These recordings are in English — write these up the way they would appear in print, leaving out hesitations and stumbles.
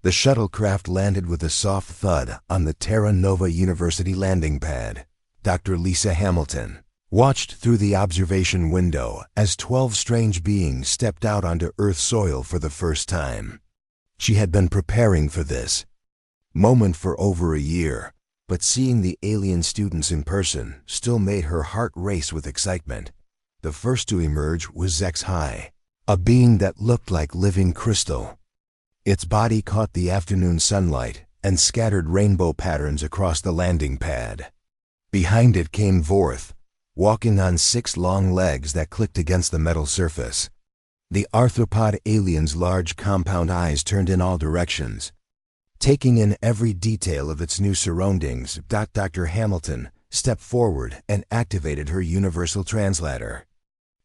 The shuttlecraft landed with a soft thud on the Terra Nova University landing pad. Dr. Lisa Hamilton watched through the observation window as 12 strange beings stepped out onto Earth soil for the first time. She had been preparing for this moment for over a year, but seeing the alien students in person still made her heart race with excitement. The first to emerge was HFY, a being that looked like living crystal. Its body caught the afternoon sunlight and scattered rainbow patterns across the landing pad. Behind it came Vorth, walking on 6 long legs that clicked against the metal surface. The arthropod alien's large compound eyes turned in all directions, taking in every detail of its new surroundings. Dr. Hamilton stepped forward and activated her universal translator.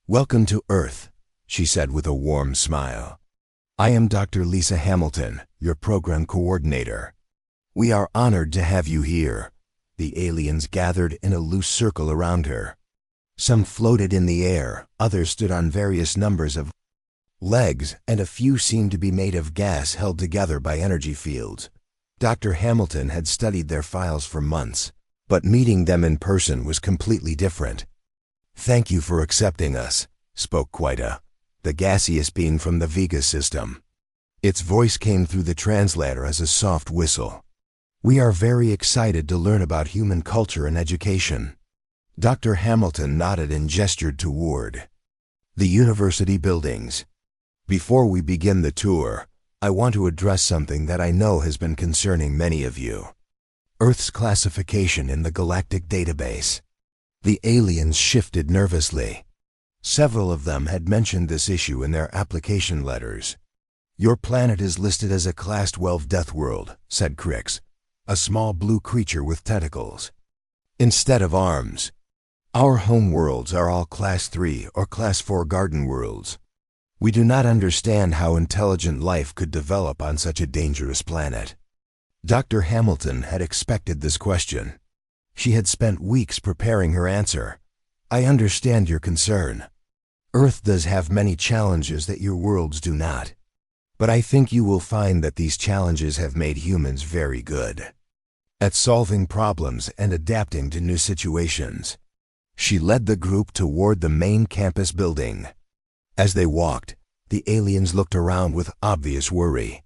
"Welcome to Earth," she said with a warm smile. "I am Dr. Lisa Hamilton, your program coordinator. We are honored to have you here." The aliens gathered in a loose circle around her. Some floated in the air, others stood on various numbers of legs, and a few seemed to be made of gas held together by energy fields. Dr. Hamilton had studied their files for months, but meeting them in person was completely different. "Thank you for accepting us," spoke Quita, the gaseous being from the Vega system. Its voice came through the translator as a soft whistle. "We are very excited to learn about human culture and education." Dr. Hamilton nodded and gestured toward the university buildings. "Before we begin the tour, I want to address something that I know has been concerning many of you. Earth's classification in the galactic database." The aliens shifted nervously. Several of them had mentioned this issue in their application letters. "Your planet is listed as a Class 12 Deathworld," said Crix, a small blue creature with tentacles, instead of arms. "Our home worlds are all Class 3 or Class 4 Garden Worlds. We do not understand how intelligent life could develop on such a dangerous planet." Dr. Hamilton had expected this question. She had spent weeks preparing her answer. "I understand your concern. Earth does have many challenges that your worlds do not. But I think you will find that these challenges have made humans very good at solving problems and adapting to new situations." She led the group toward the main campus building. As they walked, the aliens looked around with obvious worry.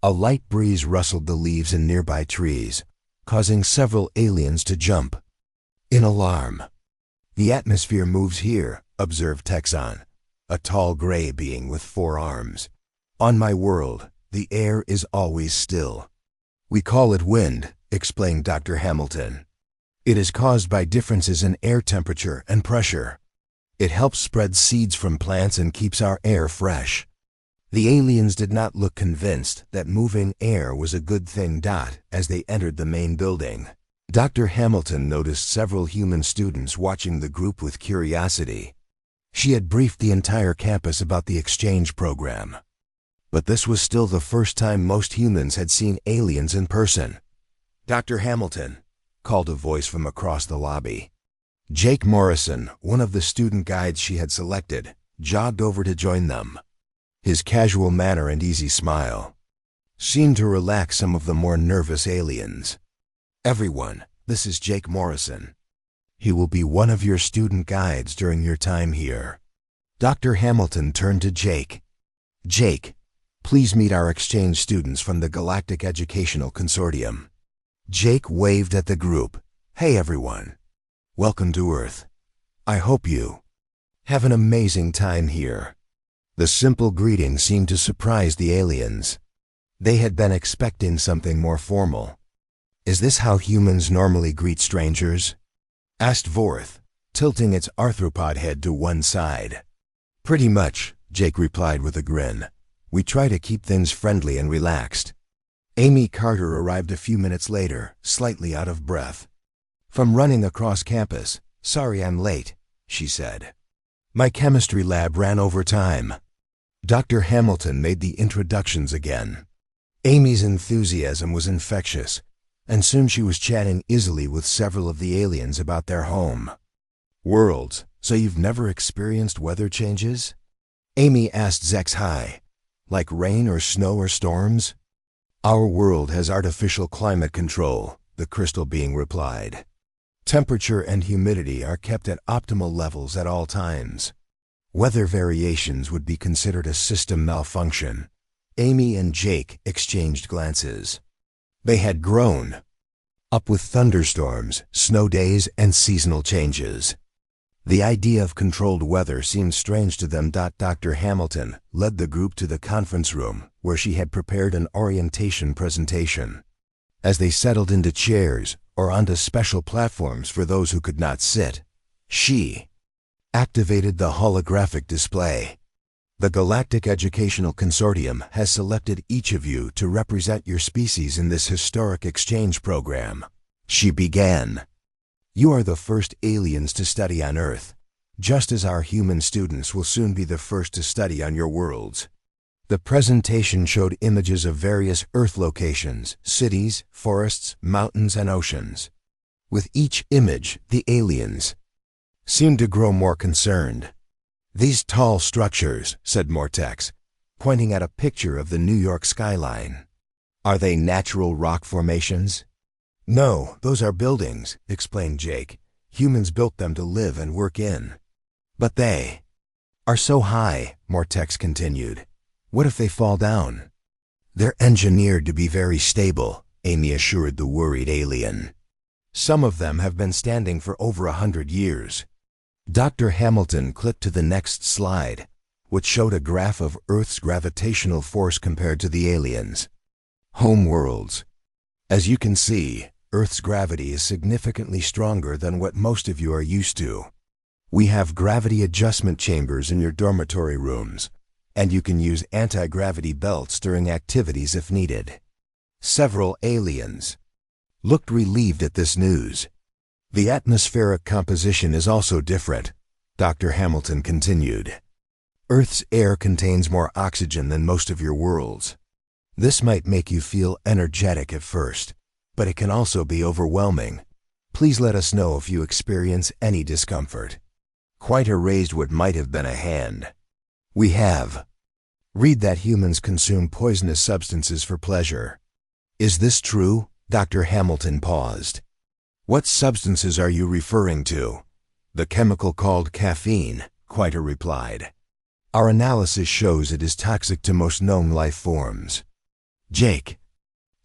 A light breeze rustled the leaves in nearby trees, causing several aliens to jump in alarm. "The atmosphere moves here," observed Texan, a tall gray being with 4 arms. "On my world, the air is always still. We call it wind," explained Dr. Hamilton. "It is caused by differences in air temperature and pressure. It helps spread seeds from plants and keeps our air fresh." The aliens did not look convinced that moving air was a good thing. As they entered the main building, Dr. Hamilton noticed several human students watching the group with curiosity. She had briefed the entire campus about the exchange program, but this was still the first time most humans had seen aliens in person. "Dr. Hamilton," called a voice from across the lobby. Jake Morrison, one of the student guides she had selected, jogged over to join them. His casual manner and easy smile seemed to relax some of the more nervous aliens. "Everyone, this is Jake Morrison. He will be one of your student guides during your time here." Dr. Hamilton turned to Jake. "Jake, please meet our exchange students from the Galactic Educational Consortium." Jake waved at the group. "Hey everyone. Welcome to Earth. I hope you have an amazing time here." The simple greeting seemed to surprise the aliens. They had been expecting something more formal. "Is this how humans normally greet strangers?" asked Vorth, tilting its arthropod head to one side. "Pretty much," Jake replied with a grin. "We try to keep things friendly and relaxed." Amy Carter arrived a few minutes later, slightly out of breath. "From running across campus. Sorry I'm late," she said. "My chemistry lab ran over time." Dr. Hamilton made the introductions again. Amy's enthusiasm was infectious, and soon she was chatting easily with several of the aliens about their home worlds. "So you've never experienced weather changes?" Amy asked HFY. "Like rain or snow or storms?" Our world has artificial climate control, the crystal being replied. Temperature and humidity are kept at optimal levels at all times. Weather variations would be considered a system malfunction. Amy and Jake exchanged glances. They had grown up with thunderstorms, snow days, and seasonal changes. The idea of controlled weather seemed strange to them. Dr. Hamilton led the group to the conference room, where she had prepared an orientation presentation. As they settled into chairs or onto special platforms for those who could not sit, she activated the holographic display. The Galactic Educational Consortium has selected each of you to represent your species in this historic exchange program. She began. You are the first aliens to study on Earth, just as our human students will soon be the first to study on your worlds. The presentation showed images of various Earth locations, cities, forests, mountains, and oceans. With each image, the aliens seemed to grow more concerned. These tall structures, said Mortex, pointing at a picture of the New York skyline. Are they natural rock formations? No, those are buildings, explained Jake. Humans built them to live and work in. But they are so high, Mortex continued. What if they fall down? They're engineered to be very stable, Amy assured the worried alien. Some of them have been standing for over 100 years. Dr. Hamilton clicked to the next slide, which showed a graph of Earth's gravitational force compared to the aliens' home worlds. As you can see, Earth's gravity is significantly stronger than what most of you are used to. We have gravity adjustment chambers in your dormitory rooms, and you can use anti-gravity belts during activities if needed. Several aliens looked relieved at this news. The atmospheric composition is also different, Dr. Hamilton continued. Earth's air contains more oxygen than most of your worlds. This might make you feel energetic at first, but it can also be overwhelming. Please let us know if you experience any discomfort. Quite erased what might have been a hand. We have. Read that humans consume poisonous substances for pleasure. Is this true? Dr. Hamilton paused. What substances are you referring to? The chemical called caffeine, Quieter replied. Our analysis shows it is toxic to most known life forms. Jake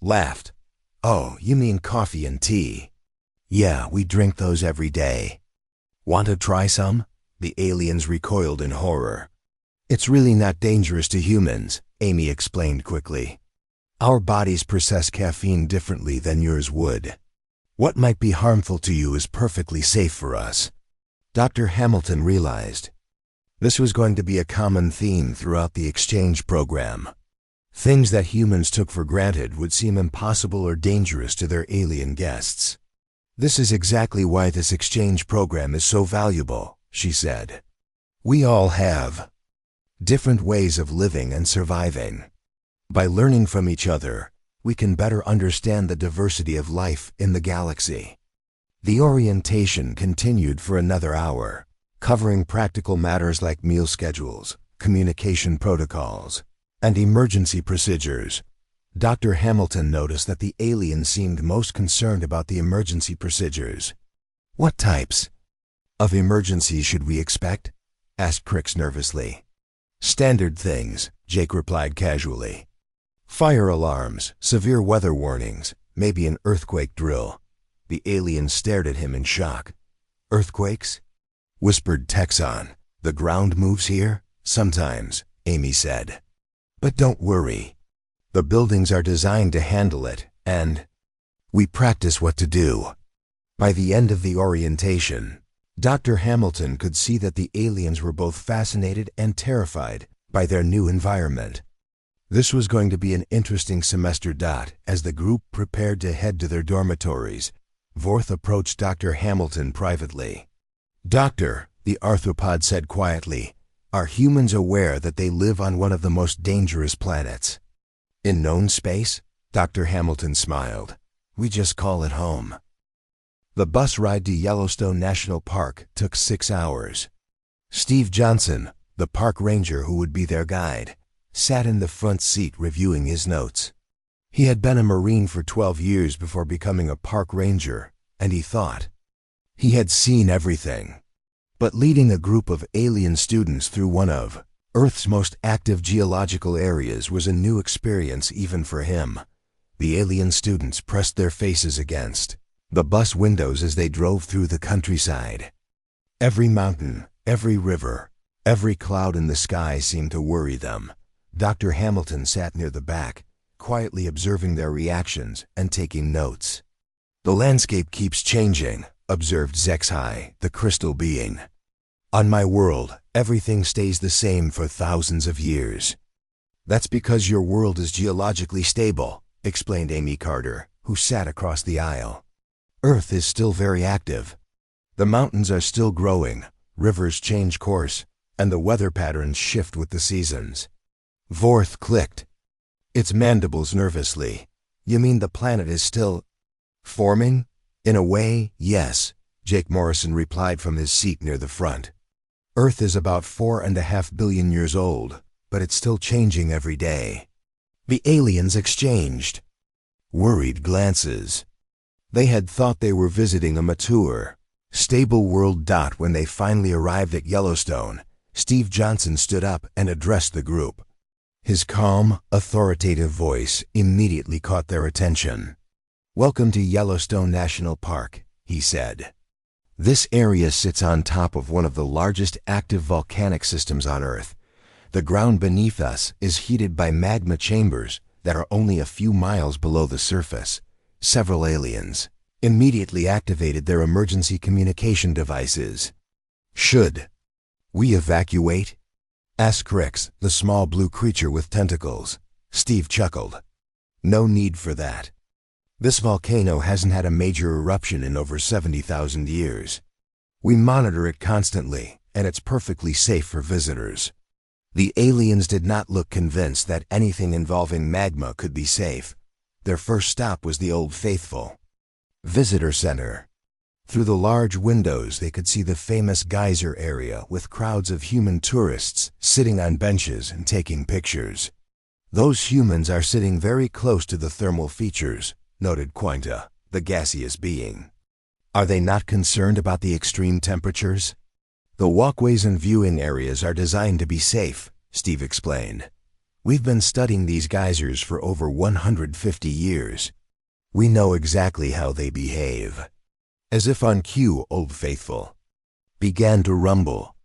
laughed. Oh, you mean coffee and tea? Yeah, we drink those every day. Want to try some? The aliens recoiled in horror. It's really not dangerous to humans, Amy explained quickly. Our bodies process caffeine differently than yours would. What might be harmful to you is perfectly safe for us. Dr. Hamilton realized this was going to be a common theme throughout the exchange program. Things that humans took for granted would seem impossible or dangerous to their alien guests. This is exactly why this exchange program is so valuable, she said. We all have different ways of living and surviving. By learning from each other, we can better understand the diversity of life in the galaxy. The orientation continued for another hour, covering practical matters like meal schedules, communication protocols, and emergency procedures. Dr. Hamilton noticed that the aliens seemed most concerned about the emergency procedures. What types of emergencies should we expect? Asked Crix nervously. Standard things, Jake replied casually. Fire alarms, severe weather warnings, maybe an earthquake drill. The alien stared at him in shock. Earthquakes? Whispered Texan. The ground moves here? Sometimes, Amy said. But don't worry. The buildings are designed to handle it, and we practice what to do. By the end of the orientation, Dr. Hamilton could see that the aliens were both fascinated and terrified by their new environment. This was going to be an interesting semester. As the group prepared to head to their dormitories, Vorth approached Dr. Hamilton privately. Doctor, the arthropod said quietly, are humans aware that they live on one of the most dangerous planets in known space? Dr. Hamilton smiled. We just call it home. The bus ride to Yellowstone National Park took 6 hours. Steve Johnson, the park ranger who would be their guide, sat in the front seat reviewing his notes. He had been a Marine for 12 years before becoming a park ranger, and he thought he had seen everything. But leading a group of alien students through one of Earth's most active geological areas was a new experience even for him. The alien students pressed their faces against the bus windows as they drove through the countryside. Every mountain, every river, every cloud in the sky seemed to worry them. Dr. Hamilton sat near the back, quietly observing their reactions and taking notes. "The landscape keeps changing," observed Zexhai, the crystal being. "On my world, everything stays the same for thousands of years." "That's because your world is geologically stable," explained Amy Carter, who sat across the aisle. "Earth is still very active. The mountains are still growing, rivers change course, and the weather patterns shift with the seasons." Vorth clicked its mandibles nervously. "You mean the planet is still forming?" "In a way, yes," Jake Morrison replied from his seat near the front. "Earth is about 4.5 billion years old, but it's still changing every day." The aliens exchanged worried glances. They had thought they were visiting a mature, stable world. When they finally arrived at Yellowstone, Steve Johnson stood up and addressed the group. His calm, authoritative voice immediately caught their attention. "Welcome to Yellowstone National Park," he said. "This area sits on top of one of the largest active volcanic systems on Earth. The ground beneath us is heated by magma chambers that are only a few miles below the surface." Several aliens immediately activated their emergency communication devices. "Should we evacuate?" asked Crix, the small blue creature with tentacles. Steve chuckled. "No need for that. This volcano hasn't had a major eruption in over 70,000 years. We monitor it constantly, and it's perfectly safe for visitors." The aliens did not look convinced that anything involving magma could be safe. Their first stop was the Old Faithful Visitor Center. Through the large windows they could see the famous geyser area with crowds of human tourists sitting on benches and taking pictures. "Those humans are sitting very close to the thermal features," noted Quinta, the gaseous being. "Are they not concerned about the extreme temperatures?" "The walkways and viewing areas are designed to be safe," Steve explained. "We've been studying these geysers for over 150 years. We know exactly how they behave." As if on cue, Old Faithful began to rumble.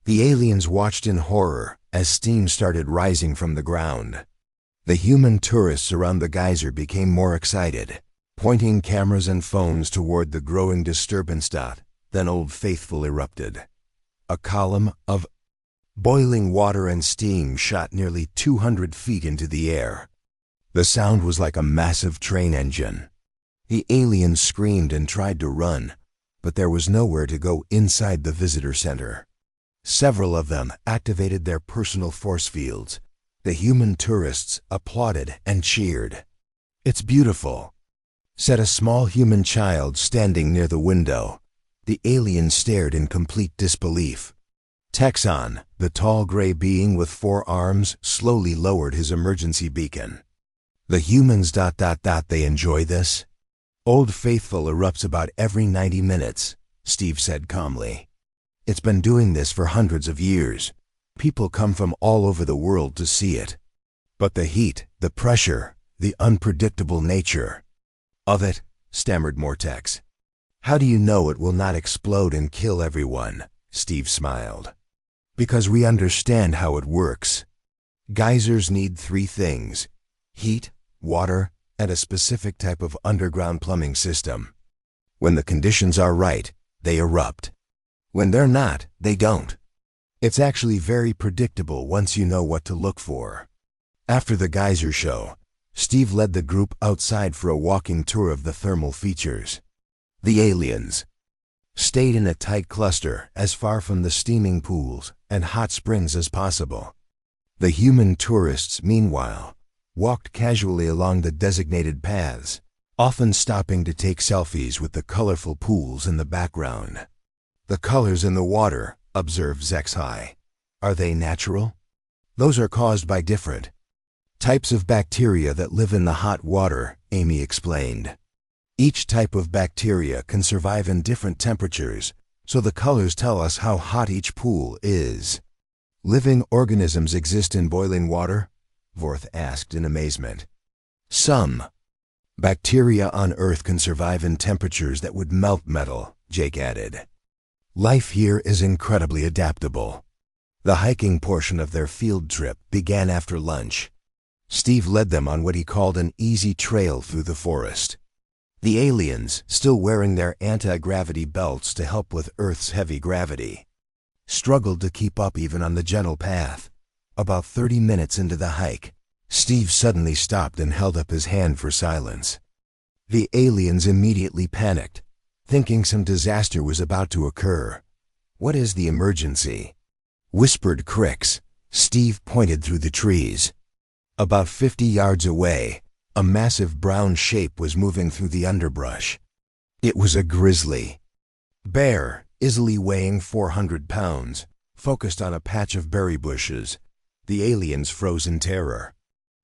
The aliens watched in horror as steam started rising from the ground. The human tourists around the geyser became more excited, pointing cameras and phones toward the growing disturbance. Then Old Faithful erupted. A column of boiling water and steam shot nearly 200 feet into the air. The sound was like a massive train engine. The aliens screamed and tried to run, but there was nowhere to go inside the visitor center. Several of them activated their personal force fields. The human tourists applauded and cheered. "It's beautiful," said a small human child standing near the window. The aliens stared in complete disbelief. Texan, the tall gray being with 4 arms, slowly lowered his emergency beacon. "The humans... they enjoy this?" "Old Faithful erupts about every 90 minutes, Steve said calmly. "It's been doing this for hundreds of years. People come from all over the world to see it. But the heat, the pressure, the unpredictable nature of it," stammered Mortex. "How do you know it will not explode and kill everyone?" Steve smiled. "Because we understand how it works. Geysers need 3 things: heat, water, and a specific type of underground plumbing system. When the conditions are right, they erupt. When they're not, they don't. It's actually very predictable once you know what to look for." After the geyser show, Steve led the group outside for a walking tour of the thermal features. The aliens stayed in a tight cluster as far from the steaming pools and hot springs as possible. The human tourists, meanwhile, walked casually along the designated paths, often stopping to take selfies with the colorful pools in the background. "The colors in the water," observed Zexhai. "Are they natural?" "Those are caused by different Types of bacteria that live in the hot water, Amy explained. Each type of bacteria can survive in different temperatures, so the colors tell us how hot each pool is. Living organisms exist in boiling water? Vorth asked in amazement. Some. Bacteria on Earth can survive in temperatures that would melt metal, Jake added. Life here is incredibly adaptable. The hiking portion of their field trip began after lunch. Steve led them on what he called an easy trail through the forest. The aliens, still wearing their anti-gravity belts to help with Earth's heavy gravity, struggled to keep up even on the gentle path. About 30 minutes into the hike, Steve suddenly stopped and held up his hand for silence. The aliens immediately panicked, thinking some disaster was about to occur. "What is the emergency?" whispered Crix. Steve pointed through the trees. About 50 yards away, a massive brown shape was moving through the underbrush. It was a grizzly bear, easily weighing 400 pounds, focused on a patch of berry bushes. The aliens froze in terror.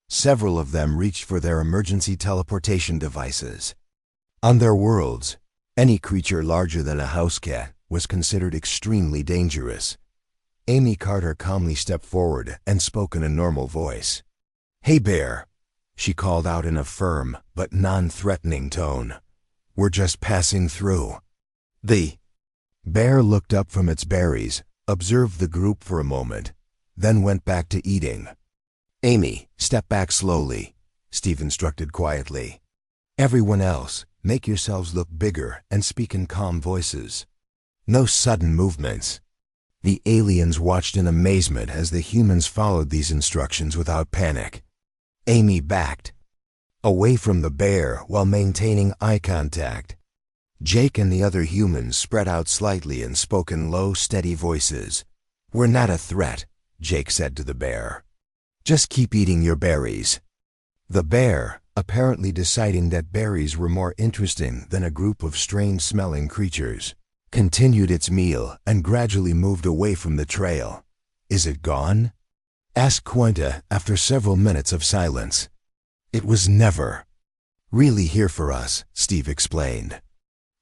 Several of them reached for their emergency teleportation devices. On their worlds, any creature larger than a house cat was considered extremely dangerous. Amy Carter calmly stepped forward and spoke in a normal voice. "Hey, bear," she called out in a firm but non-threatening tone. "We're just passing through." The bear looked up from its berries, observed the group for a moment, then went back to eating. "Amy, step back slowly," Steve instructed quietly. "Everyone else, make yourselves look bigger and speak in calm voices. No sudden movements." The aliens watched in amazement as the humans followed these instructions without panic. Amy backed away from the bear while maintaining eye contact. Jake and the other humans spread out slightly and spoke in low, steady voices. "We're not a threat," Jake said to the bear. "Just keep eating your berries." The bear, apparently deciding that berries were more interesting than a group of strange-smelling creatures, continued its meal and gradually moved away from the trail. "Is it gone?" asked Quinta after several minutes of silence. "It was never really here for us," Steve explained.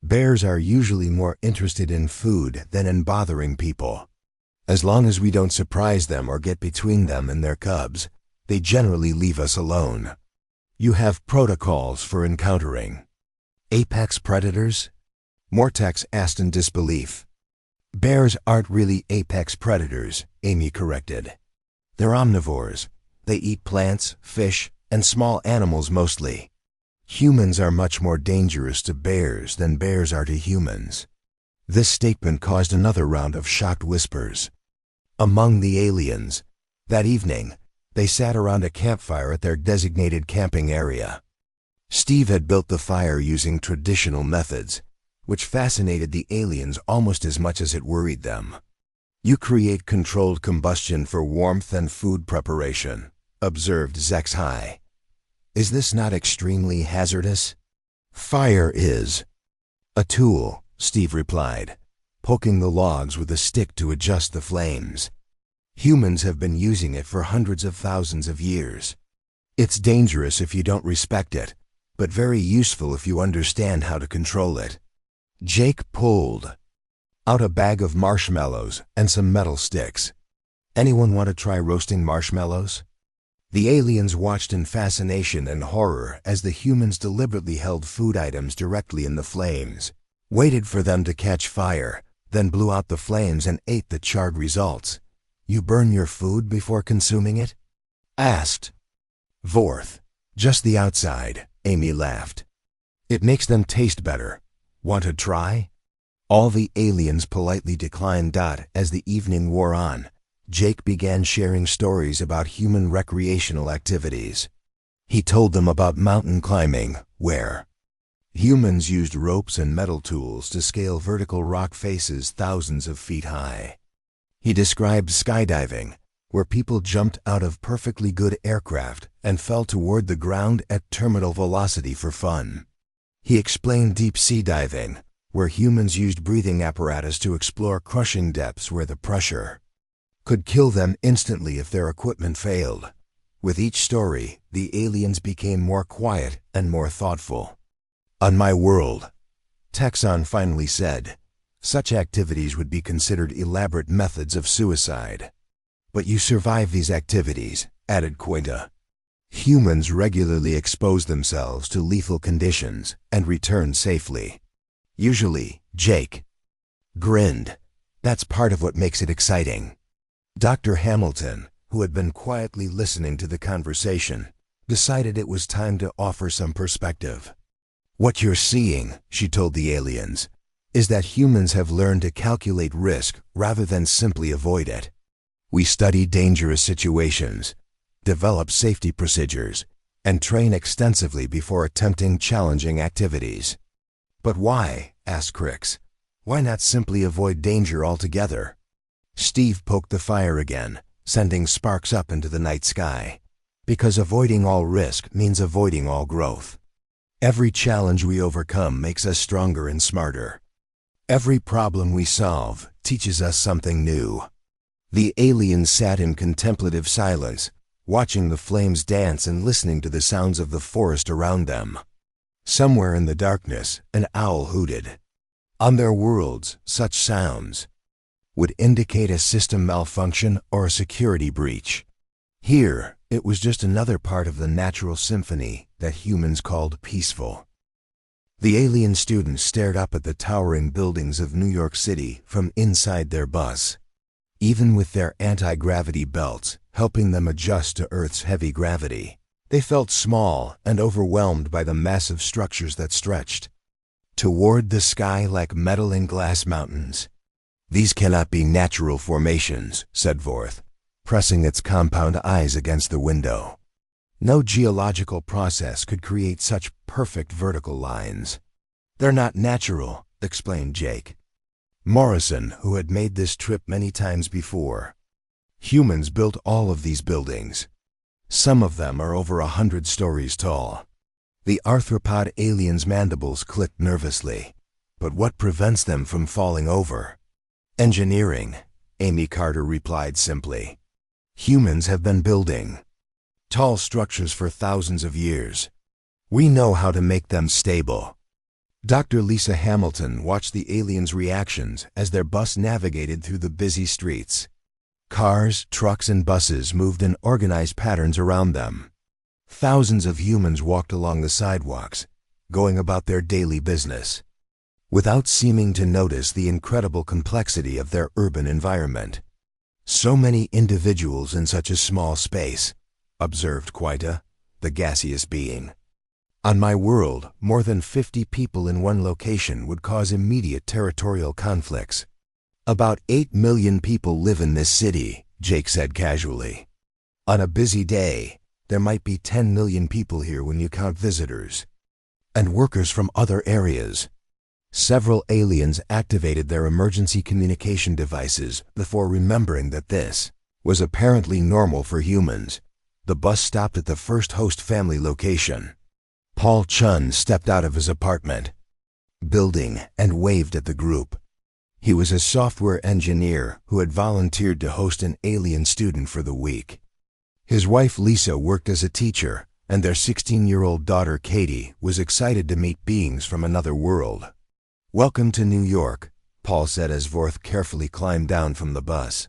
"Bears are usually more interested in food than in bothering people. As long as we don't surprise them or get between them and their cubs, they generally leave us alone." "You have protocols for encountering apex predators?" Mortex asked in disbelief. "Bears aren't really apex predators," Amy corrected. "They're omnivores. They eat plants, fish, and small animals mostly. Humans are much more dangerous to bears than bears are to humans." This statement caused another round of shocked whispers among the aliens. That evening, they sat around a campfire at their designated camping area. Steve had built the fire using traditional methods, which fascinated the aliens almost as much as it worried them. "You create controlled combustion for warmth and food preparation," observed Zex High. "Is this not extremely hazardous?" "Fire is a tool," Steve replied, poking the logs with a stick to adjust the flames. "Humans have been using it for hundreds of thousands of years. It's dangerous if you don't respect it, but very useful if you understand how to control it." Jake pulled out a bag of marshmallows and some metal sticks. "Anyone want to try roasting marshmallows?" The aliens watched in fascination and horror as the humans deliberately held food items directly in the flames, waited for them to catch fire, then blew out the flames and ate the charred results. "You burn your food before consuming it?" asked Vorth. "Just the outside," Amy laughed. "It makes them taste better. Want to try?" All the aliens politely declined. As the evening wore on, Jake began sharing stories about human recreational activities. He told them about mountain climbing, where humans used ropes and metal tools to scale vertical rock faces thousands of feet high. He described skydiving, where people jumped out of perfectly good aircraft and fell toward the ground at terminal velocity for fun. He explained deep sea diving, where humans used breathing apparatus to explore crushing depths where the pressure could kill them instantly if their equipment failed. With each story, the aliens became more quiet and more thoughtful. "On my world," Texon finally said, "such activities would be considered elaborate methods of suicide." "But you survive these activities," added Quinta. "Humans regularly expose themselves to lethal conditions and return safely." "Usually," Jake grinned. "That's part of what makes it exciting." Dr. Hamilton, who had been quietly listening to the conversation, decided it was time to offer some perspective. "What you're seeing," she told the aliens, "is that humans have learned to calculate risk rather than simply avoid it. We study dangerous situations, develop safety procedures, and train extensively before attempting challenging activities." "But why?" asked Crix. "Why not simply avoid danger altogether?" Steve poked the fire again, sending sparks up into the night sky. "Because avoiding all risk means avoiding all growth. Every challenge we overcome makes us stronger and smarter. Every problem we solve teaches us something new." The aliens sat in contemplative silence, watching the flames dance and listening to the sounds of the forest around them. Somewhere in the darkness, an owl hooted. On their worlds, such sounds would indicate a system malfunction or a security breach. Here, it was just another part of the natural symphony that humans called peaceful. The alien students stared up at the towering buildings of New York City from inside their bus. Even with their anti-gravity belts helping them adjust to Earth's heavy gravity, they felt small and overwhelmed by the massive structures that stretched toward the sky like metal and glass mountains. "These cannot be natural formations," said Vorth, pressing its compound eyes against the window. "No geological process could create such perfect vertical lines." "They're not natural," explained Jake Morrison, who had made this trip many times before. "Humans built all of these buildings. Some of them are over 100 stories tall." The arthropod alien's mandibles clicked nervously. "But what prevents them from falling over?" "Engineering," Amy Carter replied simply. "Humans have been building tall structures for thousands of years. We know how to make them stable." Dr. Lisa Hamilton watched the aliens' reactions as their bus navigated through the busy streets. Cars, trucks, and buses moved in organized patterns around them. Thousands of humans walked along the sidewalks, going about their daily business, without seeming to notice the incredible complexity of their urban environment. "So many individuals in such a small space," observed Quita, the gaseous being. "On my world, more than 50 people in one location would cause immediate territorial conflicts." "About 8 million people live in this city," Jake said casually. "On a busy day, there might be 10 million people here when you count visitors and workers from other areas." Several aliens activated their emergency communication devices before remembering that this was apparently normal for humans. The bus stopped at the first host family location. Paul Chun stepped out of his apartment building and waved at the group. He was a software engineer who had volunteered to host an alien student for the week. His wife Lisa worked as a teacher, and their 16-year-old daughter Katie was excited to meet beings from another world. "Welcome to New York," Paul said as Vorth carefully climbed down from the bus.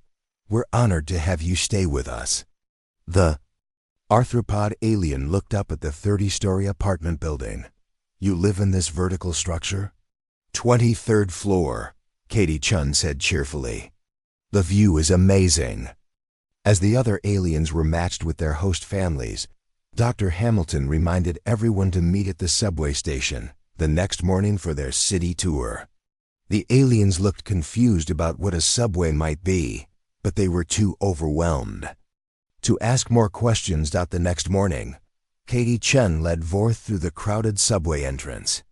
"We're honored to have you stay with us." The arthropod alien looked up at the 30-story apartment building. "You live in this vertical structure?" 23rd floor, Katie Chun said cheerfully. "The view is amazing." As the other aliens were matched with their host families, Dr. Hamilton reminded everyone to meet at the subway station the next morning for their city tour. The aliens looked confused about what a subway might be, but they were too overwhelmed to ask more questions. The next morning, Katie Chen led Vorth through the crowded subway entrance.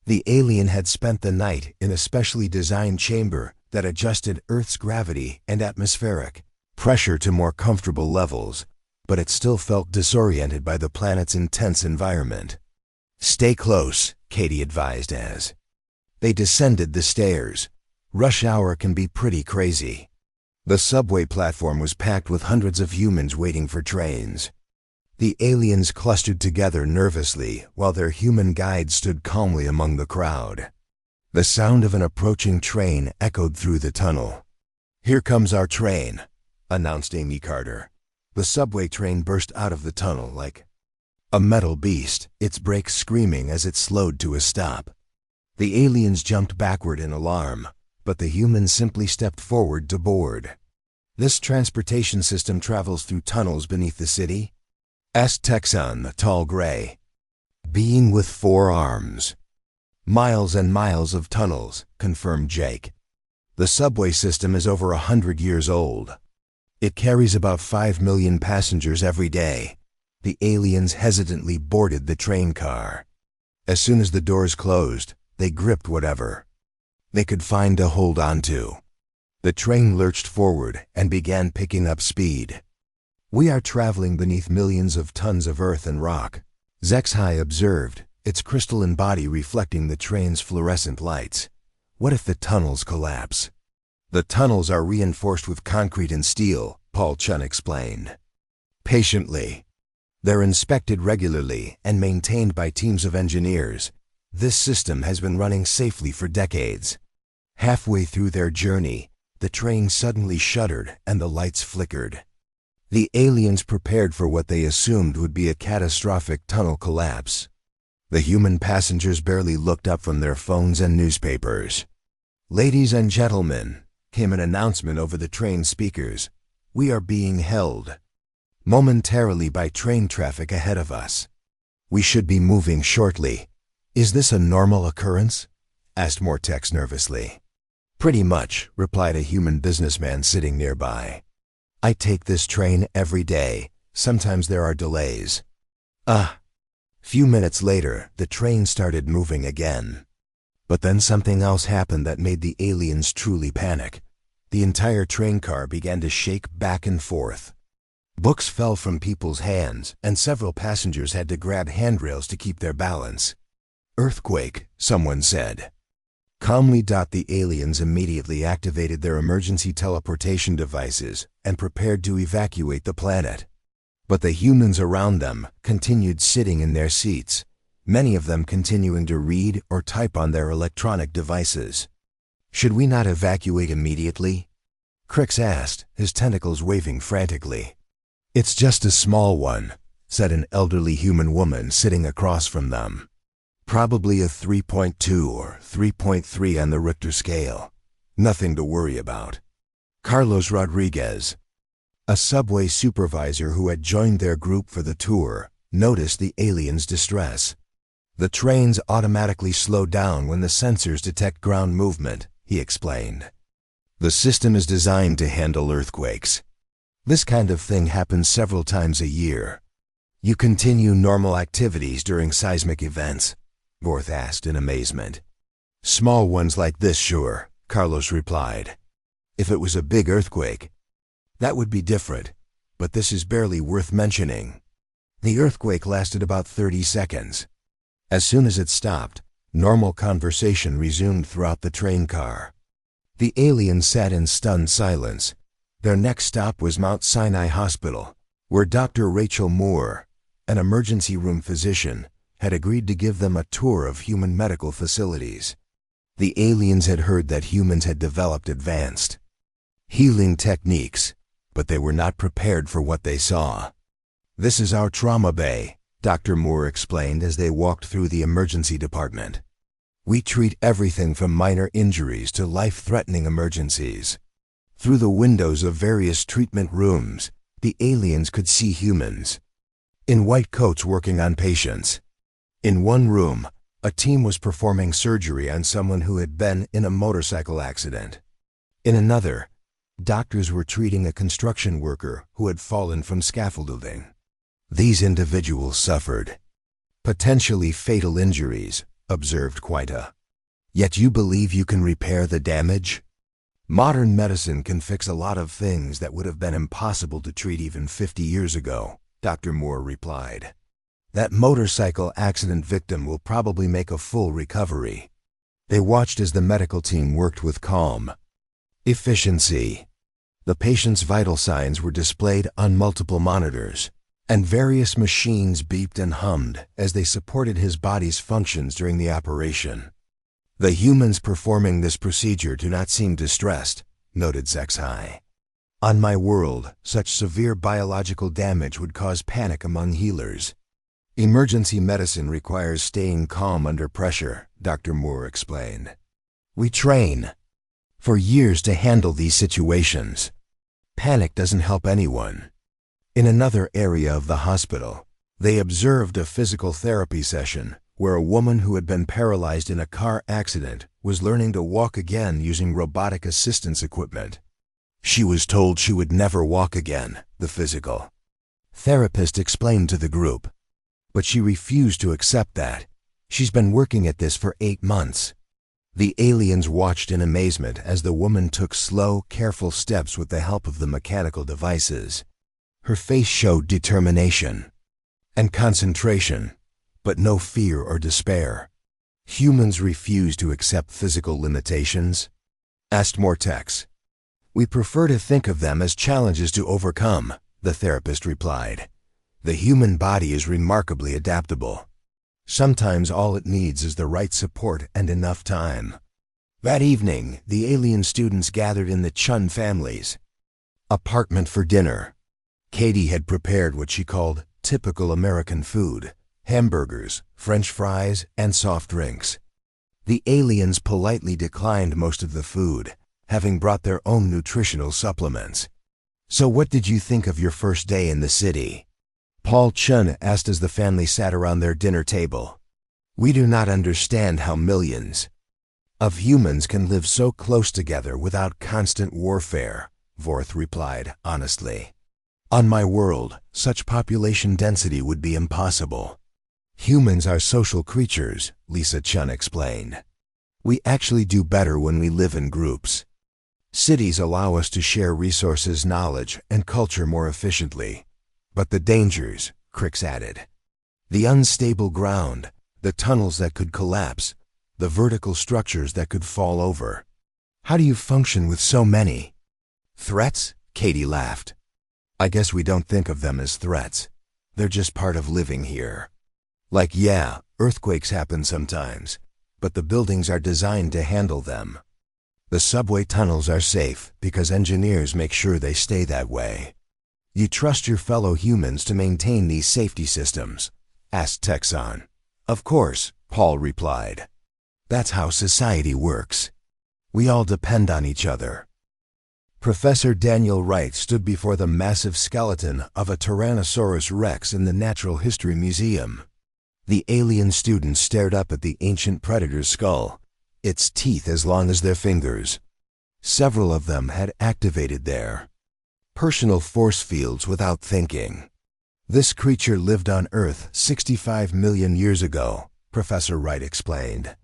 The alien had spent the night in a specially designed chamber that adjusted Earth's gravity and atmospheric pressure to more comfortable levels, but it still felt disoriented by the planet's intense environment. "Stay close," Katie advised as they descended the stairs. "Rush hour can be pretty crazy." The subway platform was packed with hundreds of humans waiting for trains. The aliens clustered together nervously while their human guide stood calmly among the crowd. The sound of an approaching train echoed through the tunnel. "Here comes our train," announced Amy Carter. The subway train burst out of the tunnel like a metal beast, its brakes screaming as it slowed to a stop. The aliens jumped backward in alarm, but the humans simply stepped forward to board. "This transportation system travels through tunnels beneath the city?" asked Texan, the tall gray being with 4 arms. "Miles and miles of tunnels," confirmed Jake. "The subway system is over 100 years old. It carries about 5 million passengers every day." The aliens hesitantly boarded the train car. As soon as the doors closed, they gripped whatever they could find to hold onto. The train lurched forward and began picking up speed. "We are traveling beneath millions of tons of earth and rock," Zexhai observed, its crystalline body reflecting the train's fluorescent lights. "What if the tunnels collapse?" "The tunnels are reinforced with concrete and steel," Paul Chun explained. Patiently. "They're inspected regularly and maintained by teams of engineers. This system has been running safely for decades." Halfway through their journey, the train suddenly shuddered and the lights flickered. The aliens prepared for what they assumed would be a catastrophic tunnel collapse. The human passengers barely looked up from their phones and newspapers. "Ladies and gentlemen," came an announcement over the train speakers, "we are being held momentarily by train traffic ahead of us. We should be moving shortly." "Is this a normal occurrence?" asked Mortex nervously. "Pretty much," replied a human businessman sitting nearby. "I take this train every day. Sometimes there are delays." Few minutes later, the train started moving again. But then something else happened that made the aliens truly panic. The entire train car began to shake back and forth. Books fell from people's hands, and several passengers had to grab handrails to keep their balance. "Earthquake," someone said. Calmly, the aliens immediately activated their emergency teleportation devices and prepared to evacuate the planet. But the humans around them continued sitting in their seats, many of them continuing to read or type on their electronic devices. "Should we not evacuate immediately?" Crix asked, his tentacles waving frantically. "It's just a small one," said an elderly human woman sitting across from them. "Probably a 3.2 or 3.3 on the Richter scale. Nothing to worry about." Carlos Rodriguez, a subway supervisor who had joined their group for the tour, noticed the aliens' distress. "The trains automatically slow down when the sensors detect ground movement," he explained. "The system is designed to handle earthquakes. This kind of thing happens several times a year." "You continue normal activities during seismic events?" Vorth asked in amazement. "Small ones like this, sure," Carlos replied. "If it was a big earthquake, that would be different, but this is barely worth mentioning." The earthquake lasted about 30 seconds. As soon as it stopped, normal conversation resumed throughout the train car. The aliens sat in stunned silence. Their next stop was Mount Sinai Hospital, where Dr. Rachel Moore, an emergency room physician, had agreed to give them a tour of human medical facilities. The aliens had heard that humans had developed advanced healing techniques, but they were not prepared for what they saw. "This is our trauma bay," Dr. Moore explained as they walked through the emergency department. "We treat everything from minor injuries to life-threatening emergencies." Through the windows of various treatment rooms, the aliens could see humans in white coats working on patients. In one room, a team was performing surgery on someone who had been in a motorcycle accident. In another, doctors were treating a construction worker who had fallen from scaffolding. These individuals suffered potentially fatal injuries, observed Quita. "Yet you believe you can repair the damage?" "Modern medicine can fix a lot of things that would have been impossible to treat even 50 years ago," Dr. Moore replied. "That motorcycle accident victim will probably make a full recovery." They watched as the medical team worked with calm efficiency. The patient's vital signs were displayed on multiple monitors. and various machines beeped and hummed as they supported his body's functions during the operation. The humans performing this procedure do not seem distressed, noted Zexhai. On my world, such severe biological damage would cause panic among healers. Emergency medicine requires staying calm under pressure, Dr. Moore explained. We train for years to handle these situations. Panic doesn't help anyone. In another area of the hospital, they observed a physical therapy session where a woman who had been paralyzed in a car accident was learning to walk again using robotic assistance equipment. She was told she would never walk again, the physical therapist explained to the group. But she refused to accept that. She's been working at this for 8 months. The aliens watched in amazement as the woman took slow, careful steps with the help of the mechanical devices. Her face showed determination and concentration, but no fear or despair. Humans refuse to accept physical limitations? Asked Mortex. We prefer to think of them as challenges to overcome, the therapist replied. The human body is remarkably adaptable. Sometimes all it needs is the right support and enough time. That evening, the alien students gathered in the Chun family's apartment for dinner. Katie had prepared what she called typical American food: hamburgers, French fries, and soft drinks. The aliens politely declined most of the food, having brought their own nutritional supplements. So what did you think of your first day in the city? Paul Chun asked as the family sat around their dinner table. We do not understand how millions of humans can live so close together without constant warfare, Vorth replied honestly. On my world, such population density would be impossible. Humans are social creatures, Lisa Chun explained. We actually do better when we live in groups. Cities allow us to share resources, knowledge, and culture more efficiently. But the dangers, Crix added. The unstable ground, the tunnels that could collapse, the vertical structures that could fall over. How do you function with so many threats? Katie laughed. I guess we don't think of them as threats. They're just part of living here. Like, yeah, earthquakes happen sometimes, but the buildings are designed to handle them. The subway tunnels are safe because engineers make sure they stay that way. You trust your fellow humans to maintain these safety systems? Asked Texan. Of course, Paul replied. That's how society works. We all depend on each other. Professor Daniel Wright stood before the massive skeleton of a Tyrannosaurus Rex in the Natural History Museum. The alien students stared up at the ancient predator's skull, its teeth as long as their fingers. Several of them had activated their personal force fields without thinking. This creature lived on Earth 65 million years ago, Professor Wright explained.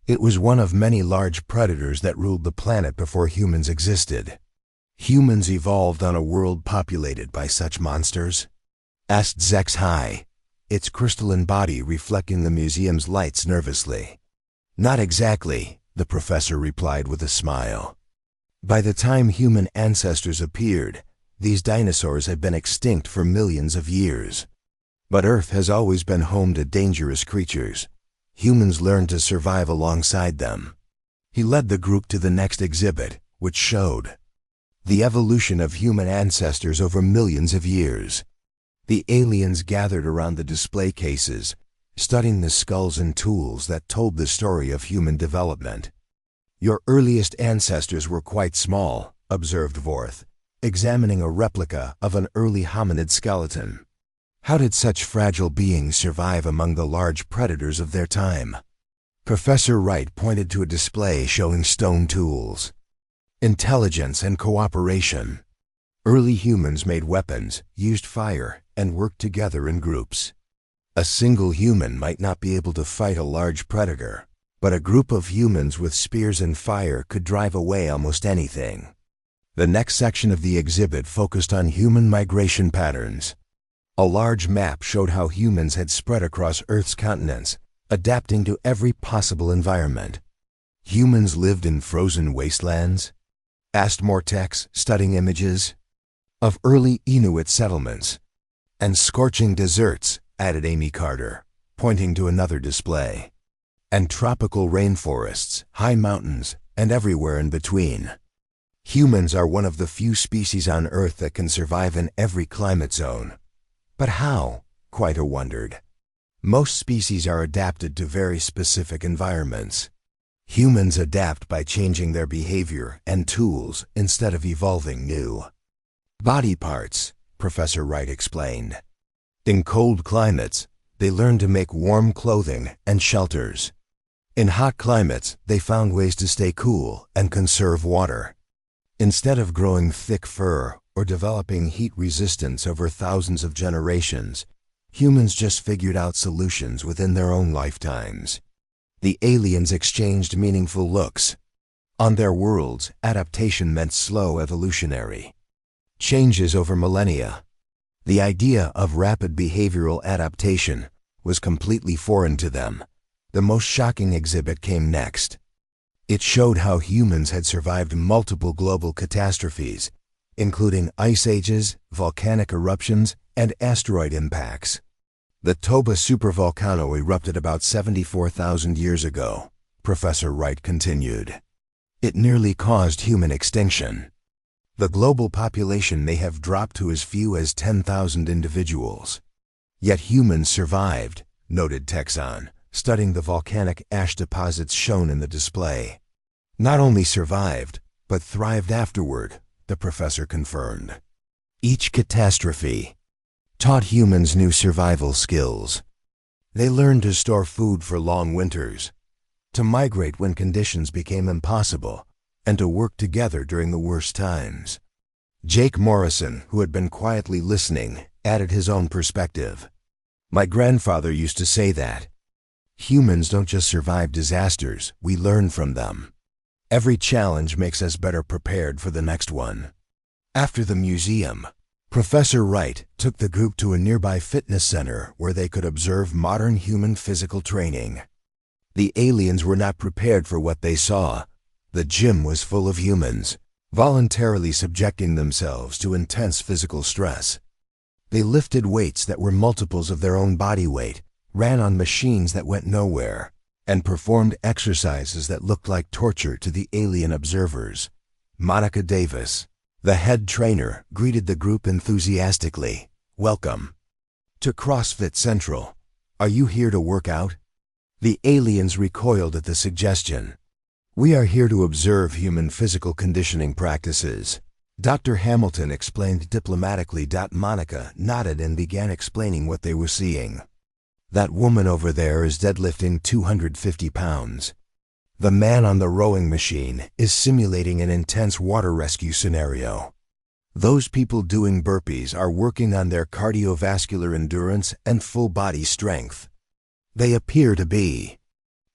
It was one of many large predators that ruled the planet before humans existed. Humans evolved on a world populated by such monsters? Asked Zexhai, its crystalline body reflecting the museum's lights nervously. Not exactly, the professor replied with a smile. By the time human ancestors appeared, these dinosaurs had been extinct for millions of years. But Earth has always been home to dangerous creatures. Humans learned to survive alongside them. He led the group to the next exhibit, which showed the evolution of human ancestors over millions of years. The aliens gathered around the display cases, studying the skulls and tools that told the story of human development. Your earliest ancestors were quite small, observed Vorth, examining a replica of an early hominid skeleton. How did such fragile beings survive among the large predators of their time? Professor Wright pointed to a display showing stone tools. Intelligence and cooperation. Early humans made weapons, used fire, and worked together in groups. A single human might not be able to fight a large predator, but a group of humans with spears and fire could drive away almost anything. The next section of the exhibit focused on human migration patterns. A large map showed how humans had spread across Earth's continents, adapting to every possible environment. Humans lived in frozen wastelands? Asked Mortex, studying images of early Inuit settlements. And scorching deserts, added Amy Carter, pointing to another display. And tropical rainforests, high mountains, and everywhere in between. Humans are one of the few species on Earth that can survive in every climate zone. But how? Quita wondered. Most species are adapted to very specific environments. Humans adapt by changing their behavior and tools instead of evolving new body parts, Professor Wright explained. In cold climates, they learn to make warm clothing and shelters. In hot climates, they found ways to stay cool and conserve water. Instead of growing thick fur or developing heat resistance over thousands of generations, humans just figured out solutions within their own lifetimes. The aliens exchanged meaningful looks. On their worlds, adaptation meant slow evolutionary changes over millennia. The idea of rapid behavioral adaptation was completely foreign to them. The most shocking exhibit came next. It showed how humans had survived multiple global catastrophes, including ice ages, volcanic eruptions, and asteroid impacts. The Toba supervolcano erupted about 74,000 years ago, Professor Wright continued. It nearly caused human extinction. The global population may have dropped to as few as 10,000 individuals. Yet humans survived, noted Texan, studying the volcanic ash deposits shown in the display. Not only survived, but thrived afterward, the professor confirmed. Each catastrophe taught humans new survival skills. They learned to store food for long winters, to migrate when conditions became impossible, and to work together during the worst times. Jake Morrison, who had been quietly listening, added his own perspective. My grandfather used to say that humans don't just survive disasters, we learn from them. Every challenge makes us better prepared for the next one. After the museum, Professor Wright took the group to a nearby fitness center where they could observe modern human physical training. The aliens were not prepared for what they saw. The gym was full of humans, voluntarily subjecting themselves to intense physical stress. They lifted weights that were multiples of their own body weight, ran on machines that went nowhere, and performed exercises that looked like torture to the alien observers. Monica Davis, the head trainer, greeted the group enthusiastically. Welcome to CrossFit Central. Are you here to work out? The aliens recoiled at the suggestion. We are here to observe human physical conditioning practices, Dr. Hamilton explained diplomatically. Monica nodded and began explaining what they were seeing. That woman over there is deadlifting 250 pounds. The man on the rowing machine is simulating an intense water rescue scenario. Those people doing burpees are working on their cardiovascular endurance and full body strength. They appear to be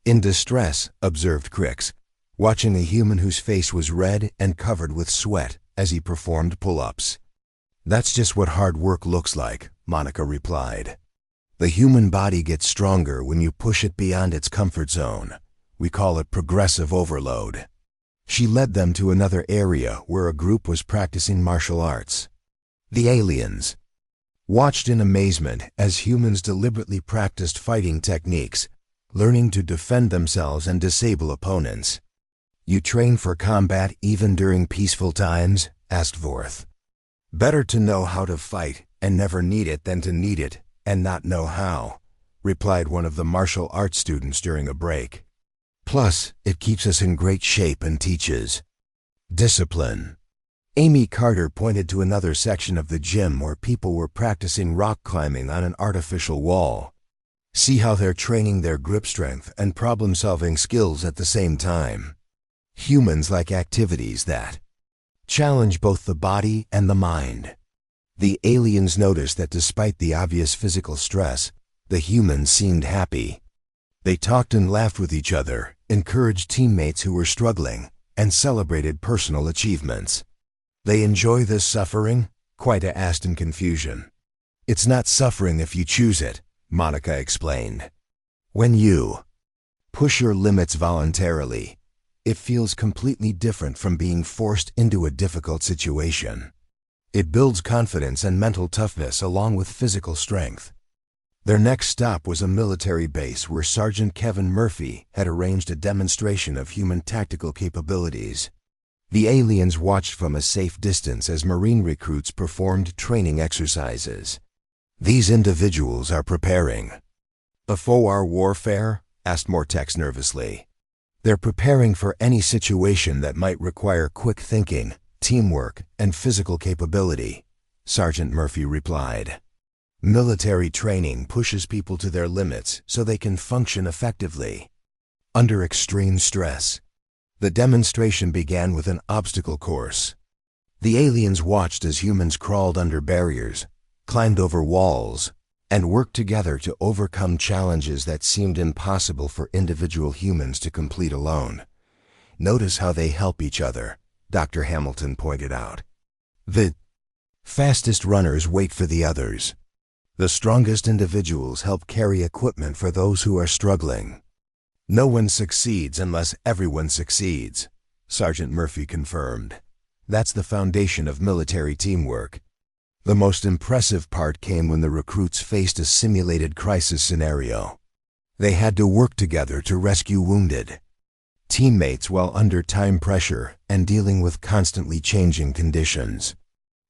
in distress, observed Crix, watching a human whose face was red and covered with sweat as he performed pull-ups. That's just what hard work looks like, Monica replied. The human body gets stronger when you push it beyond its comfort zone. We call it progressive overload. She led them to another area where a group was practicing martial arts. The aliens watched in amazement as humans deliberately practiced fighting techniques, learning to defend themselves and disable opponents. You train for combat even during peaceful times? Asked Vorth. Better to know how to fight and never need it than to need it and not know how, replied one of the martial arts students during a break. Plus, it keeps us in great shape and teaches discipline. Amy Carter pointed to another section of the gym where people were practicing rock climbing on an artificial wall. See how they're training their grip strength and problem-solving skills at the same time. Humans like activities that challenge both the body and the mind. The aliens noticed that despite the obvious physical stress, the humans seemed happy. They talked and laughed with each other, encouraged teammates who were struggling, and celebrated personal achievements. They enjoy this suffering? Quita asked in confusion. It's not suffering if you choose it, Monica explained. When you push your limits voluntarily, it feels completely different from being forced into a difficult situation. It builds confidence and mental toughness along with physical strength. Their next stop was a military base where Sergeant Kevin Murphy had arranged a demonstration of human tactical capabilities. The aliens watched from a safe distance as Marine recruits performed training exercises. "These individuals are preparing." "For warfare?" asked Mortex nervously. "They're preparing for any situation that might require quick thinking, teamwork, and physical capability," Sergeant Murphy replied. "Military training pushes people to their limits so they can function effectively under extreme stress." The demonstration began with an obstacle course. The aliens watched as humans crawled under barriers, climbed over walls, and worked together to overcome challenges that seemed impossible for individual humans to complete alone. "Notice how they help each other," Dr. Hamilton pointed out. "The fastest runners wait for the others. The strongest individuals help carry equipment for those who are struggling. No one succeeds unless everyone succeeds," Sergeant Murphy confirmed. "That's the foundation of military teamwork." The most impressive part came when the recruits faced a simulated crisis scenario. They had to work together to rescue wounded teammates while under time pressure and dealing with constantly changing conditions.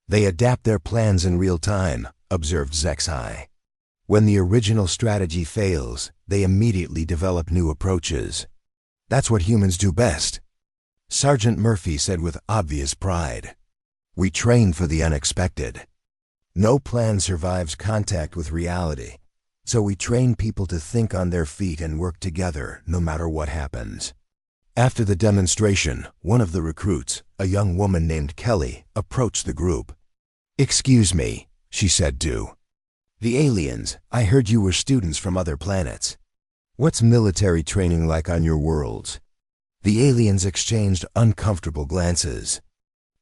"They adapt their plans in real time," observed Zexai. "When the original strategy fails, they immediately develop new approaches. That's what humans do best," Sergeant Murphy said with obvious pride. "We train for the unexpected. No plan survives contact with reality, so we train people to think on their feet and work together no matter what happens." After the demonstration, one of the recruits, a young woman named Kelly, approached the group. "Excuse me," she said to the aliens, "I heard you were students from other planets. What's military training like on your worlds?" The aliens exchanged uncomfortable glances.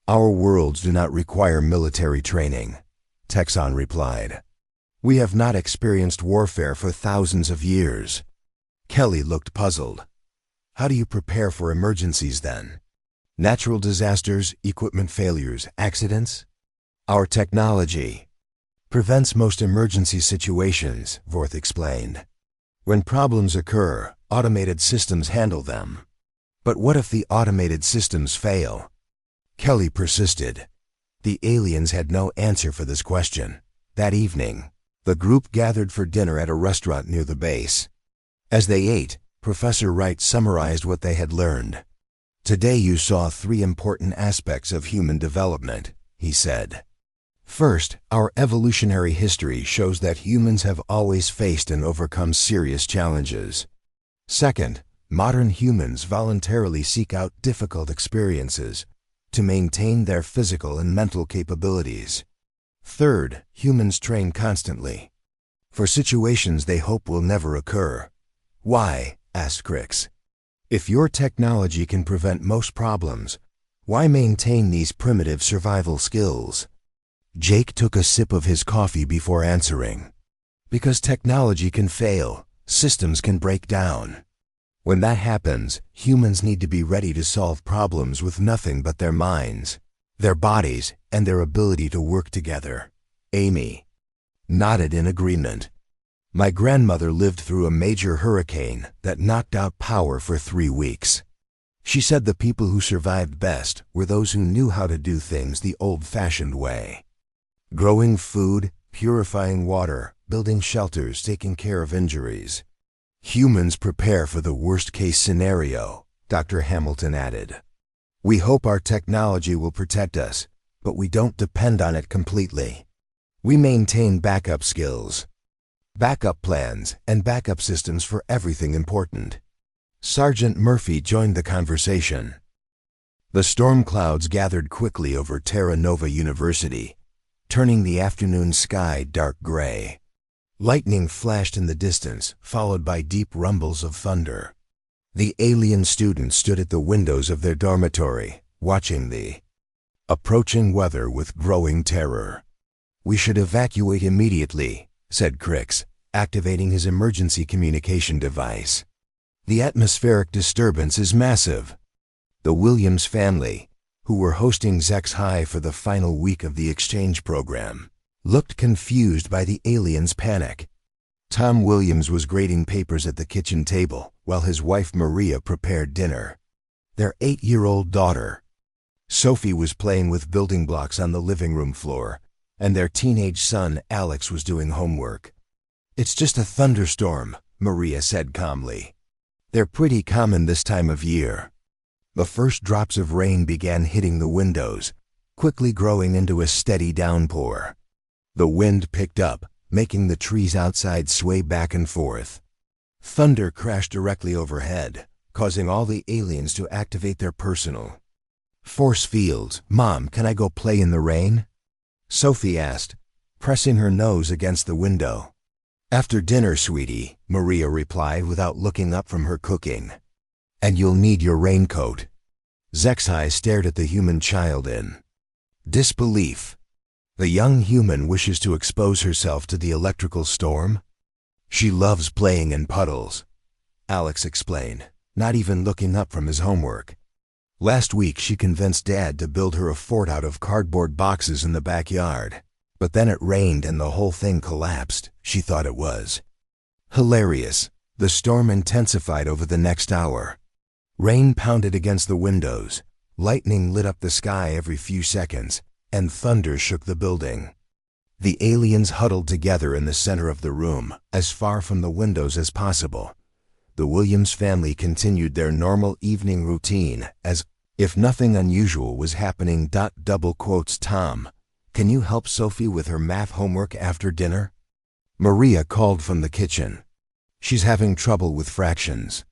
"Our worlds do not require military training," Texan replied. "We have not experienced warfare for thousands of years." Kelly looked puzzled. "How do you prepare for emergencies then? Natural disasters, equipment failures, accidents?" "Our technology prevents most emergency situations," Vorth explained. "When problems occur, automated systems handle them." "But what if the automated systems fail?" Kelly persisted. The aliens had no answer for this question. That evening, the group gathered for dinner at a restaurant near the base. As they ate, Professor Wright summarized what they had learned. "Today you saw 3 important aspects of human development," he said. "First, our evolutionary history shows that humans have always faced and overcome serious challenges. Second, modern humans voluntarily seek out difficult experiences to maintain their physical and mental capabilities. Third, humans train constantly for situations they hope will never occur." "Why?" asked Crix. "If your technology can prevent most problems, why maintain these primitive survival skills?" Jake took a sip of his coffee before answering. "Because technology can fail, systems can break down. When that happens, humans need to be ready to solve problems with nothing but their minds, their bodies, and their ability to work together." Amy nodded in agreement. "My grandmother lived through a major hurricane that knocked out power for 3 weeks. She said the people who survived best were those who knew how to do things the old-fashioned way. Growing food, purifying water, building shelters, taking care of injuries. Humans prepare for the worst-case scenario," Dr. Hamilton added. "We hope our technology will protect us, but we don't depend on it completely. We maintain backup skills, backup plans, and backup systems for everything important." Sergeant Murphy joined the conversation. The storm clouds gathered quickly over Terra Nova University, turning the afternoon sky dark gray. Lightning flashed in the distance, followed by deep rumbles of thunder. The alien students stood at the windows of their dormitory, watching the approaching weather with growing terror. "We should evacuate immediately," said Crix, activating his emergency communication device. "The atmospheric disturbance is massive." The Williams family, who were hosting ZXHI for the final week of the exchange program, looked confused by the aliens' panic. Tom Williams was grading papers at the kitchen table while his wife Maria prepared dinner. Their 8-year-old daughter, Sophie, was playing with building blocks on the living room floor, and their teenage son Alex was doing homework. "It's just a thunderstorm," Maria said calmly. "They're pretty common this time of year." The first drops of rain began hitting the windows, quickly growing into a steady downpour. The wind picked up, making the trees outside sway back and forth. Thunder crashed directly overhead, causing all the aliens to activate their personal force fields. "Mom, can I go play in the rain?" Sophie asked, pressing her nose against the window. "After dinner, sweetie," Maria replied without looking up from her cooking. "And you'll need your raincoat." ZXHI stared at the human child in disbelief. The young human wishes to expose herself to the electrical storm? "She loves playing in puddles," Alex explained, not even looking up from his homework. "Last week she convinced Dad to build her a fort out of cardboard boxes in the backyard. But then it rained and the whole thing collapsed. She thought it was hilarious." The storm intensified over the next hour. Rain pounded against the windows, lightning lit up the sky every few seconds, and thunder shook the building. The aliens huddled together in the center of the room, as far from the windows as possible. The Williams family continued their normal evening routine as if nothing unusual was happening. Double quotes, "Tom, can you help Sophie with her math homework after dinner?" Maria called from the kitchen. "She's having trouble with fractions."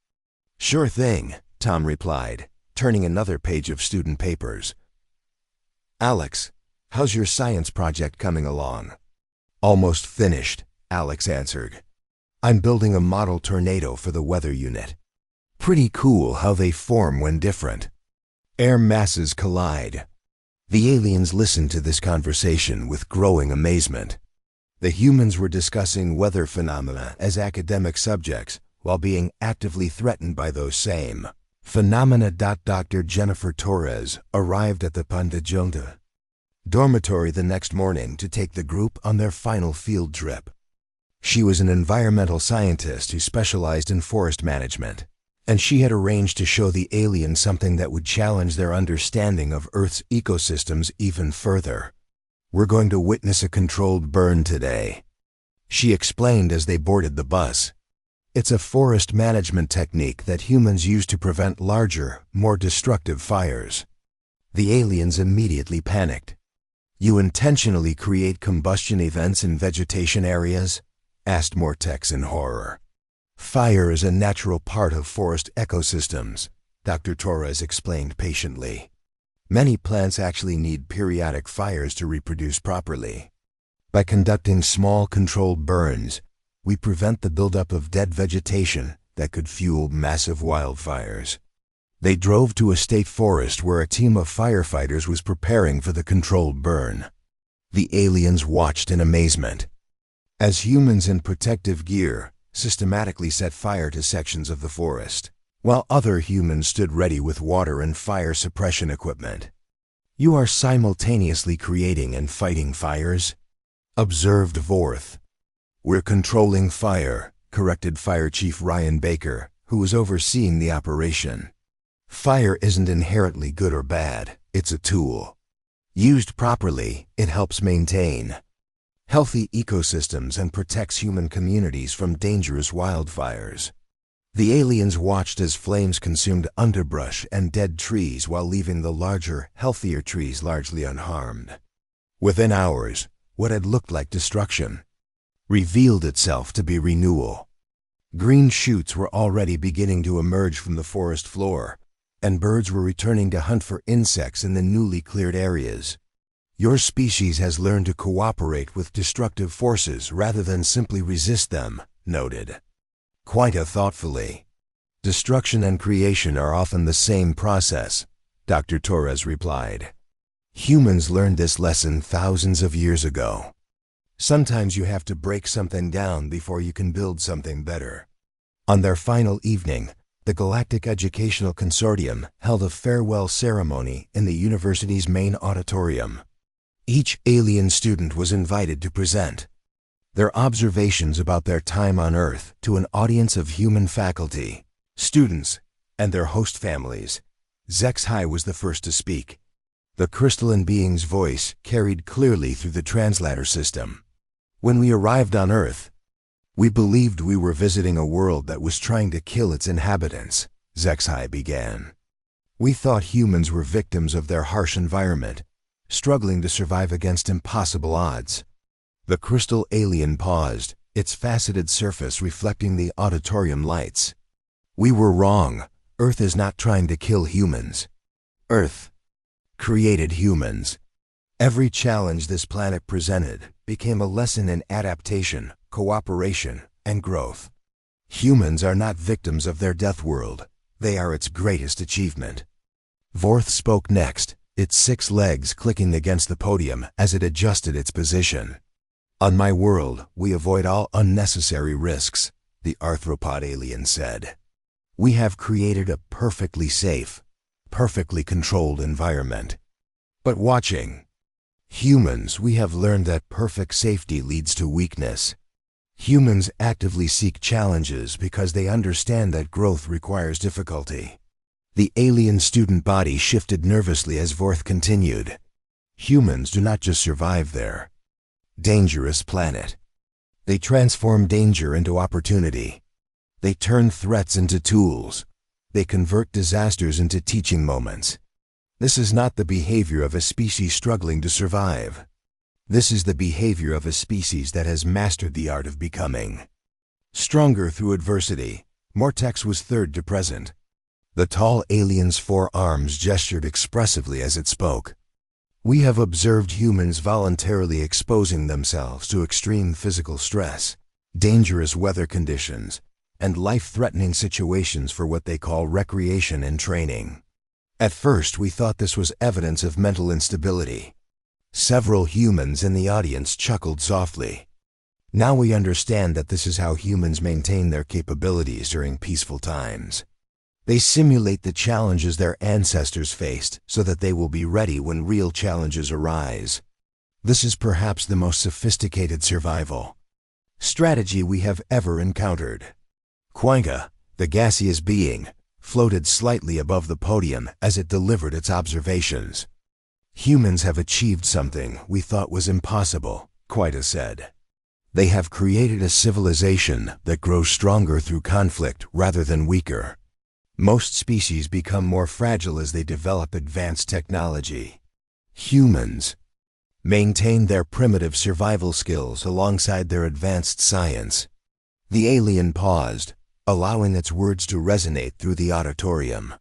"Sure thing," Tom replied, turning another page of student papers. "Alex, how's your science project coming along?" "Almost finished," Alex answered. "I'm building a model tornado for the weather unit. Pretty cool how they form when different air masses collide." The aliens listened to this conversation with growing amazement. The humans were discussing weather phenomena as academic subjects while being actively threatened by those same phenomena. Dr. Jennifer Torres arrived at the Pandajunta dormitory the next morning to take the group on their final field trip. She was an environmental scientist who specialized in forest management, and she had arranged to show the aliens something that would challenge their understanding of Earth's ecosystems even further. "We're going to witness a controlled burn today," she explained as they boarded the bus. "It's a forest management technique that humans use to prevent larger, more destructive fires." The aliens immediately panicked. "You intentionally create combustion events in vegetation areas?" asked Mortex in horror. "Fire is a natural part of forest ecosystems," Dr. Torres explained patiently. "Many plants actually need periodic fires to reproduce properly. By conducting small controlled burns, we prevent the buildup of dead vegetation that could fuel massive wildfires." They drove to a state forest where a team of firefighters was preparing for the controlled burn. The aliens watched in amazement as humans in protective gear systematically set fire to sections of the forest, while other humans stood ready with water and fire suppression equipment. "You are simultaneously creating and fighting fires?" observed Vorth. "We're controlling fire," corrected Fire Chief Ryan Baker, who was overseeing the operation. "Fire isn't inherently good or bad, it's a tool. Used properly, it helps maintain healthy ecosystems and protects human communities from dangerous wildfires." The aliens watched as flames consumed underbrush and dead trees while leaving the larger, healthier trees largely unharmed. Within hours, what had looked like destruction revealed itself to be renewal. Green shoots were already beginning to emerge from the forest floor, and birds were returning to hunt for insects in the newly cleared areas. "Your species has learned to cooperate with destructive forces rather than simply resist them," noted. "Quite thoughtfully. Destruction and creation are often the same process," Dr. Torres replied. "Humans learned this lesson thousands of years ago. Sometimes you have to break something down before you can build something better." On their final evening, the Galactic Educational Consortium held a farewell ceremony in the university's main auditorium. Each alien student was invited to present their observations about their time on Earth to an audience of human faculty, students, and their host families. HFY was the first to speak. The crystalline being's voice carried clearly through the translator system. When we arrived on Earth, we believed we were visiting a world that was trying to kill its inhabitants, HFY began. We thought humans were victims of their harsh environment, struggling to survive against impossible odds. The crystal alien paused, its faceted surface reflecting the auditorium lights. We were wrong. Earth is not trying to kill humans. Earth created humans. Every challenge this planet presented became a lesson in adaptation, cooperation, and growth. Humans are not victims of their death world. They are its greatest achievement. Vorth spoke next, its 6 legs clicking against the podium as it adjusted its position. On my world, we avoid all unnecessary risks, the arthropod alien said. We have created a perfectly safe, perfectly controlled environment. But watching humans, we have learned that perfect safety leads to weakness. Humans actively seek challenges because they understand that growth requires difficulty. The alien student body shifted nervously as Vorth continued. Humans do not just survive their dangerous planet. They transform danger into opportunity. They turn threats into tools. They convert disasters into teaching moments. This is not the behavior of a species struggling to survive. This is the behavior of a species that has mastered the art of becoming stronger through adversity. Mortex was third to present. The tall alien's 4 arms gestured expressively as it spoke. We have observed humans voluntarily exposing themselves to extreme physical stress, dangerous weather conditions, and life-threatening situations for what they call recreation and training. At first, we thought this was evidence of mental instability. Several humans in the audience chuckled softly. Now we understand that this is how humans maintain their capabilities during peaceful times. They simulate the challenges their ancestors faced so that they will be ready when real challenges arise. This is perhaps the most sophisticated survival strategy we have ever encountered. Quanga, the gaseous being, floated slightly above the podium as it delivered its observations. Humans have achieved something we thought was impossible, Quita said. They have created a civilization that grows stronger through conflict rather than weaker. Most species become more fragile as they develop advanced technology. Humans maintain their primitive survival skills alongside their advanced science. The alien paused, allowing its words to resonate through the auditorium.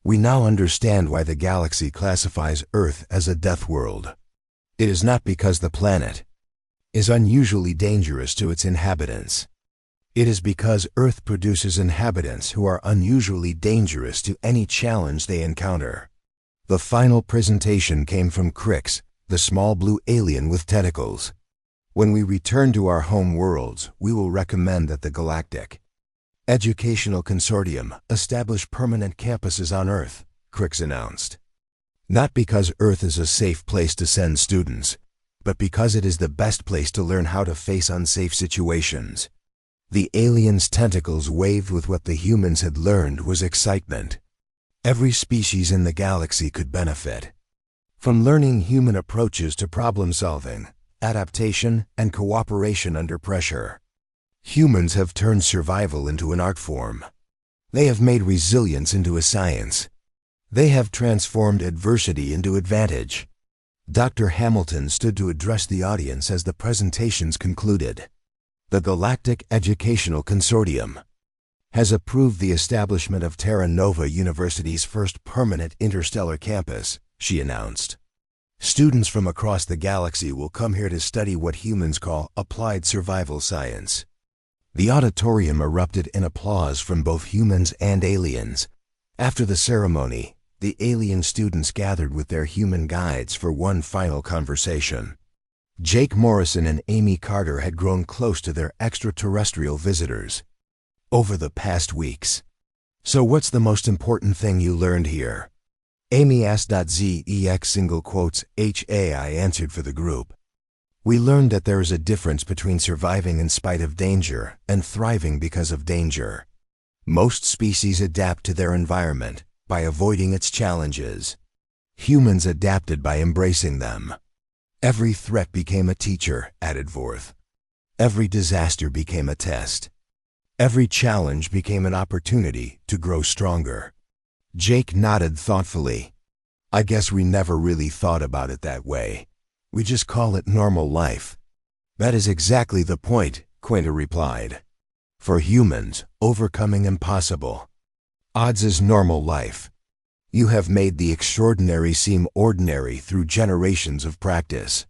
We now understand why the galaxy classifies Earth as a death world. It is not because the planet is unusually dangerous to its inhabitants. It is because Earth produces inhabitants who are unusually dangerous to any challenge they encounter. The final presentation came from Crix, the small blue alien with tentacles. When we return to our home worlds, we will recommend that the Galactic Educational Consortium establish permanent campuses on Earth, Crix announced. Not because Earth is a safe place to send students, but because it is the best place to learn how to face unsafe situations. The aliens' tentacles waved with what the humans had learned was excitement. Every species in the galaxy could benefit from learning human approaches to problem-solving, adaptation, and cooperation under pressure. Humans have turned survival into an art form. They have made resilience into a science. They have transformed adversity into advantage. Dr. Hamilton stood to address the audience as the presentations concluded. The Galactic Educational Consortium has approved the establishment of Terra Nova University's first permanent interstellar campus, she announced. Students from across the galaxy will come here to study what humans call applied survival science. The auditorium erupted in applause from both humans and aliens. After the ceremony, the alien students gathered with their human guides for one final conversation. Jake Morrison and Amy Carter had grown close to their extraterrestrial visitors over the past weeks. So what's the most important thing you learned here? Amy asked. ZEX single quotes HAI answered for the group. We learned that there is a difference between surviving in spite of danger and thriving because of danger. Most species adapt to their environment by avoiding its challenges. Humans adapted by embracing them. Every threat became a teacher, added Vorth. Every disaster became a test. Every challenge became an opportunity to grow stronger. Jake nodded thoughtfully. I guess we never really thought about it that way. We just call it normal life. That is exactly the point, Quinta replied. For humans, overcoming impossible odds is normal life. You have made the extraordinary seem ordinary through generations of practice.